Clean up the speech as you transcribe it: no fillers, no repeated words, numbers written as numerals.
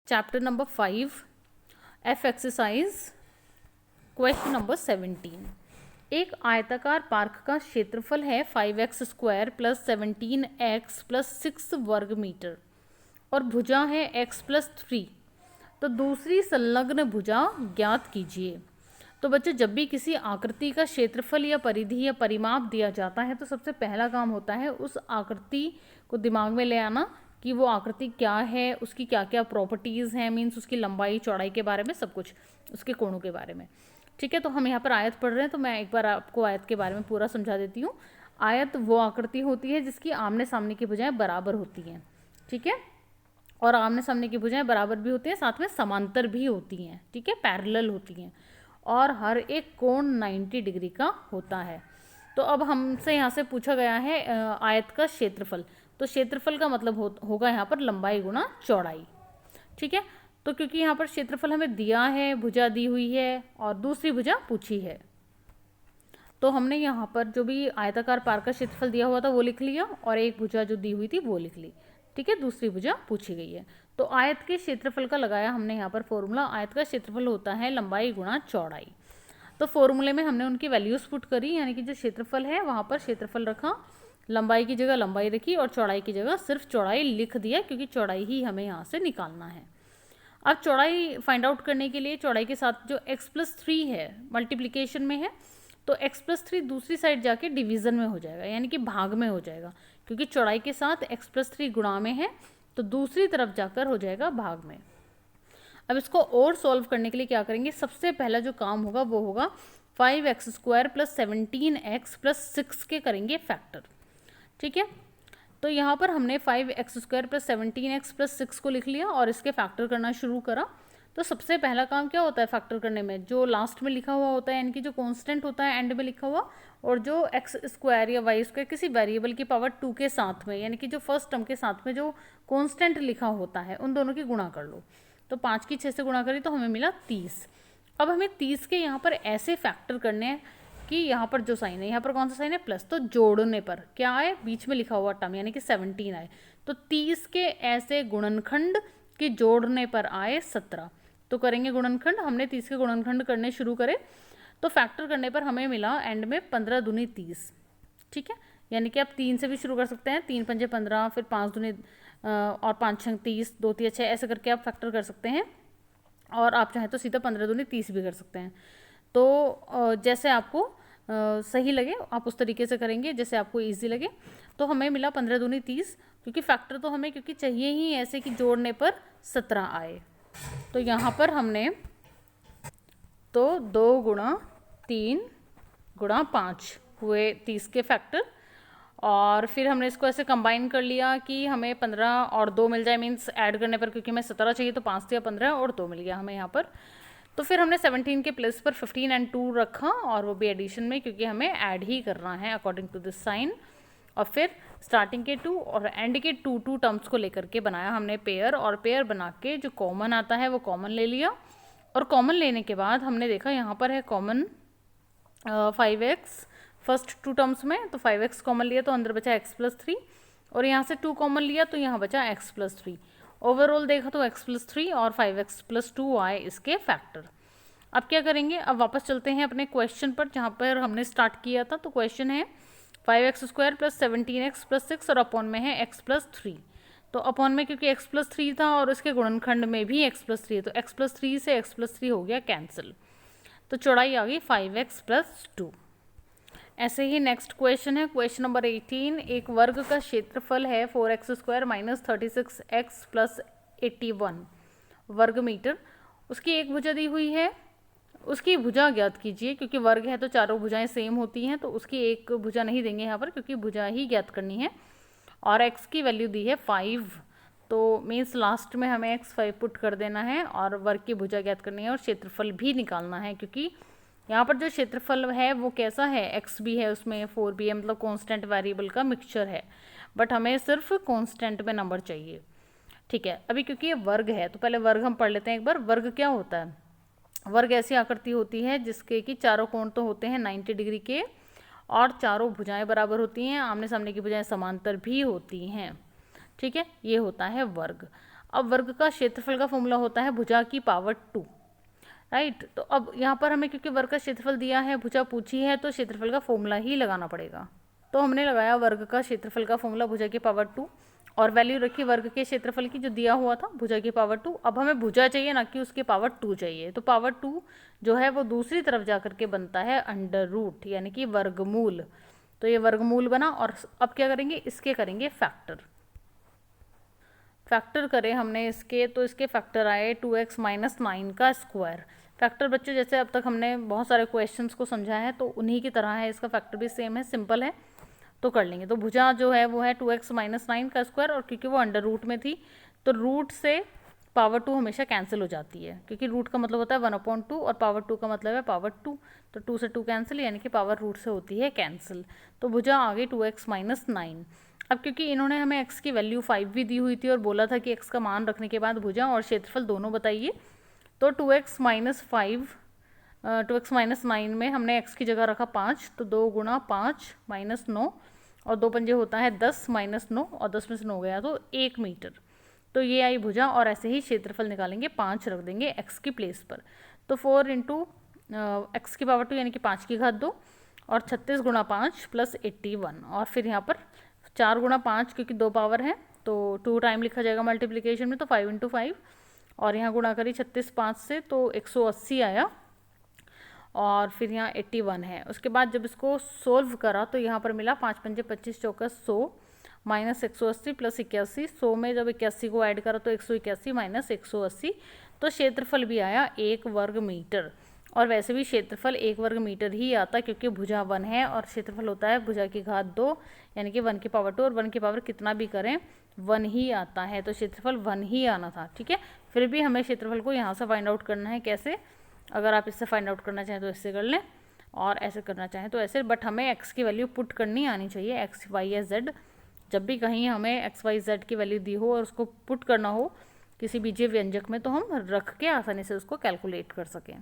Chapter number 5 F exercise question number 17। एक आयताकार park का क्षेत्रफल है 5x² प्लस 17x प्लस 6 वर्ग मीटर और भुजा है x प्लस 3। तो दूसरी संलग्न भुजा ज्ञात कीजिए। तो बच्चों, जब भी किसी आकृति का क्षेत्रफल या परिधि या परिमाप दिया जाता है तो सबसे पहला काम होता है उस आकृति को दिमाग में ले आना कि वो आकृति क्या है, उसकी क्या क्या प्रॉपर्टीज़ हैं, मीन्स उसकी लंबाई चौड़ाई के बारे में सब कुछ, उसके कोणों के बारे में। ठीक है, तो हम यहाँ पर आयत पढ़ रहे हैं तो मैं एक बार आपको आयत के बारे में पूरा समझा देती हूँ। आयत वो आकृति होती है जिसकी आमने सामने की भुजाएं बराबर होती हैं। ठीक है, और आमने सामने की भुजाएं बराबर भी होती हैं, साथ में समांतर भी होती हैं। ठीक है, पैरेलल होती हैं और हर एक कोण 90 डिग्री का होता है। तो अब हमसे यहाँ से पूछा गया है आयत का क्षेत्रफल। तो क्षेत्रफल का मतलब होगा यहाँ पर लंबाई गुणा चौड़ाई। ठीक है, तो क्योंकि यहाँ पर क्षेत्रफल हमें दिया है, भुजा दी हुई है और दूसरी भुजा पूछी है, तो हमने यहाँ पर जो भी आयताकार पार्क का क्षेत्रफल दिया हुआ था वो लिख लिया और एक भुजा जो दी हुई थी वो लिख ली। ठीक है, दूसरी भुजा पूछी गई है। तो आयत के क्षेत्रफल का लगाया हमने यहाँ पर फॉर्मूला। आयत का क्षेत्रफल होता है लंबाई गुणा चौड़ाई। तो फॉर्मूले में हमने उनकी वैल्यूज़ पुट करी, यानी कि जो क्षेत्रफल है वहाँ पर क्षेत्रफल रखा, लंबाई की जगह लंबाई रखी और चौड़ाई की जगह सिर्फ चौड़ाई लिख दिया, क्योंकि चौड़ाई ही हमें यहाँ से निकालना है। अब चौड़ाई फाइंड आउट करने के लिए चौड़ाई के साथ जो x प्लस 3 है मल्टीप्लिकेशन में है, तो x प्लस 3 दूसरी साइड जाके डिवीज़न में हो जाएगा, यानी कि भाग में हो जाएगा, क्योंकि चौड़ाई के साथ x प्लस 3 गुणा में है तो दूसरी तरफ जाकर हो जाएगा भाग में। अब इसको और सॉल्व करने के लिए क्या करेंगे, सबसे पहला जो काम होगा वो होगा 5x² प्लस 17x प्लस 6 के करेंगे फैक्टर। ठीक है, तो यहाँ पर हमने 5x² प्लस 17x प्लस 6 को लिख लिया और इसके फैक्टर करना शुरू करा। तो सबसे पहला काम क्या होता है फैक्टर करने में, जो लास्ट में लिखा हुआ होता है, यानी कि जो कांस्टेंट होता है एंड में लिखा हुआ, और जो x² या y² किसी वेरिएबल की पावर 2 के साथ में, यानी कि जो फर्स्ट टर्म के साथ में जो कांस्टेंट लिखा होता है, उन दोनों की गुणा कर लो। तो 5 की 6 से गुणा करी तो हमें मिला 30। अब हमें 30 के यहाँ पर ऐसे फैक्टर करने हैं कि यहाँ पर जो साइन है, यहाँ पर कौन सा साइन है, प्लस, तो जोड़ने पर क्या आए, बीच में लिखा हुआ टर्म यानी कि 17 आए। तो 30 के ऐसे गुणनखंड कि जोड़ने पर आए 17। तो करेंगे गुणनखंड। हमने 30 के गुणनखंड करने शुरू करे तो फैक्टर करने पर हमें मिला एंड में 15 दूनी 30। ठीक है, यानी कि आप 3 से भी शुरू कर सकते हैं, 3 पंजे 15, फिर 5 दूनी और 5 छंग 30, 2 3 6, ऐसे करके आप फैक्टर कर सकते हैं। और आप चाहें तो सीधा 15 दूनी 30 भी कर सकते हैं। तो जैसे आपको सही लगे आप उस तरीके से करेंगे, जैसे आपको इजी लगे। तो हमें मिला 15 दूनी 30, क्योंकि फैक्टर तो हमें क्योंकि चाहिए ही ऐसे कि जोड़ने पर 17 आए। तो यहाँ पर हमने तो 2 गुणा 3 गुणा 5 हुए 30 के फैक्टर, और फिर हमने इसको ऐसे कंबाइन कर लिया कि हमें 15 और 2 मिल जाए, मीन्स ऐड करने पर, क्योंकि हमें 17 चाहिए तो 5 से 15 और 2 मिल गया हमें यहाँ पर। तो फिर हमने 17 के प्लेस पर 15 एंड 2 रखा, और वो भी एडिशन में, क्योंकि हमें ऐड ही करना है अकॉर्डिंग टू दिस साइन। और फिर स्टार्टिंग के 2 और एंड के 2 टर्म्स को लेकर के बनाया हमने पेयर, और पेयर बना के जो कॉमन आता है वो कॉमन ले लिया। और कॉमन लेने के बाद हमने देखा यहाँ पर है कॉमन 5x फर्स्ट 2 टर्म्स में, तो 5x कॉमन लिया तो अंदर बचा x प्लस 3, और यहाँ से 2 कॉमन लिया तो यहाँ बचा x प्लस 3। ओवरऑल देखा तो x प्लस 3 और 5x प्लस 2 आए इसके फैक्टर। अब क्या करेंगे, अब वापस चलते हैं अपने क्वेश्चन पर जहाँ पर हमने स्टार्ट किया था। तो क्वेश्चन है 5x² प्लस 17x प्लस 6 और अपॉन में है x प्लस 3। तो अपॉन में क्योंकि x प्लस 3 था और इसके गुणनखंड में भी x प्लस 3 है, तो x प्लस 3 से x प्लस 3 हो गया कैंसिल, तो चौड़ाई आ गई 5x प्लस 2। ऐसे ही नेक्स्ट क्वेश्चन है क्वेश्चन नंबर 18। एक वर्ग का क्षेत्रफल है 4x² माइनस 36x प्लस 81 वर्ग मीटर। उसकी एक भुजा दी हुई है, उसकी भुजा ज्ञात कीजिए। क्योंकि वर्ग है तो चारों भुजाएं सेम होती हैं, तो उसकी एक भुजा नहीं देंगे यहाँ पर, क्योंकि भुजा ही ज्ञात करनी है। और x की वैल्यू दी है 5, तो मीन्स लास्ट में हमें x5 पुट कर देना है और वर्ग की भुजा ज्ञात करनी है और क्षेत्रफल भी निकालना है। क्योंकि यहाँ पर जो क्षेत्रफल है वो कैसा है, x भी है उसमें, 4 भी है, मतलब कांस्टेंट वेरिएबल का मिक्सचर है, बट हमें सिर्फ कांस्टेंट में नंबर चाहिए। ठीक है, अभी क्योंकि ये वर्ग है तो पहले वर्ग हम पढ़ लेते हैं एक बार। वर्ग क्या होता है, वर्ग ऐसी आकृति होती है जिसके कि चारों कोण तो होते हैं 90 डिग्री के और चारों भुजाएं बराबर होती हैं, आमने सामने की भुजाएं समांतर भी होती हैं। ठीक है, ये होता है वर्ग। अब वर्ग का क्षेत्रफल का फॉर्मूला होता है भुजा की पावर 2, राइट। तो अब यहाँ पर हमें क्योंकि वर्ग का क्षेत्रफल दिया है, भुजा पूछी है, तो क्षेत्रफल का फॉर्मूला ही लगाना पड़ेगा। तो हमने लगाया वर्ग का क्षेत्रफल का फॉर्मूला भुजा की पावर 2 और वैल्यू रखी वर्ग के क्षेत्रफल की जो दिया हुआ था भुजा की पावर 2। अब हमें भुजा चाहिए ना कि उसकी पावर 2 चाहिए, तो पावर 2 जो है वो दूसरी तरफ जा करके बनता है अंडर रूट यानी कि वर्गमूल। तो ये वर्गमूल बना और अब क्या करेंगे, इसके करेंगे फैक्टर। फैक्टर करें हमने इसके, तो इसके फैक्टर आए 2x माइनस 9 का स्क्वायर। फैक्टर बच्चों जैसे अब तक हमने बहुत सारे क्वेश्चंस को समझा है तो उन्हीं की तरह है, इसका फैक्टर भी सेम है, सिंपल है, तो कर लेंगे। तो भुजा जो है वो है 2x माइनस 9 का स्क्वायर और क्योंकि वो अंडर रूट में थी तो रूट से पावर 2 हमेशा कैंसिल हो जाती है, क्योंकि रूट का मतलब होता है 1/2 और पावर 2 का मतलब है पावर 2, तो 2 से 2 कैंसिल यानी कि पावर रूट से होती है कैंसिल। तो भुजा आ गई 2x माइनस 9। अब क्योंकि इन्होंने हमें x की वैल्यू 5 भी दी हुई थी और बोला था कि x का मान रखने के बाद भुजा और क्षेत्रफल दोनों बताइए, तो 2x माइनस 5 2x माइनस 9 में हमने x की जगह रखा 5, तो 2 गुणा 5 माइनस 9 और 2 पंजे होता है 10 माइनस 9 और 10 में से 9 गया तो 1 मीटर। तो ये आई भुजा और ऐसे ही क्षेत्रफल निकालेंगे, 5 रख देंगे x की प्लेस पर। तो 4 इंटू एक्स की पावर 2 यानी कि 5 की घात 2 और 36 गुणा 5 प्लस 81 और फिर यहाँ पर 4 गुणा 5 क्योंकि 2 पावर है तो 2 टाइम लिखा जाएगा मल्टीप्लिकेशन में, तो 5 इंटू 5 और यहाँ गुणा करी 36 5 से तो 180 आया और फिर यहाँ 81 है। उसके बाद जब इसको सोल्व करा तो यहाँ पर मिला 5 पंजे 25 चौका 100 माइनस 180 प्लस 81, 100 में जब 81 को ऐड करा तो 181 माइनस 180, तो क्षेत्रफल भी आया 1 वर्ग मीटर। और वैसे भी क्षेत्रफल 1 वर्ग मीटर ही आता क्योंकि भुजा 1 है और क्षेत्रफल होता है भुजा की घात 2 यानी कि 1 की पावर 2 और 1 की पावर कितना भी करें 1 ही आता है, तो क्षेत्रफल 1 ही आना था, ठीक है। फिर भी हमें क्षेत्रफल को यहाँ से फाइंड आउट करना है, कैसे, अगर आप इससे फाइंड आउट करना चाहें तो इससे कर लें और ऐसे करना चाहें तो ऐसे, बट हमें x की वैल्यू पुट करनी आनी चाहिए, x y या z। जब भी कहीं हमें x y z की वैल्यू दी हो और उसको पुट करना हो किसी बीजीय व्यंजक में तो हम रख के आसानी से उसको कैलकुलेट कर सकें।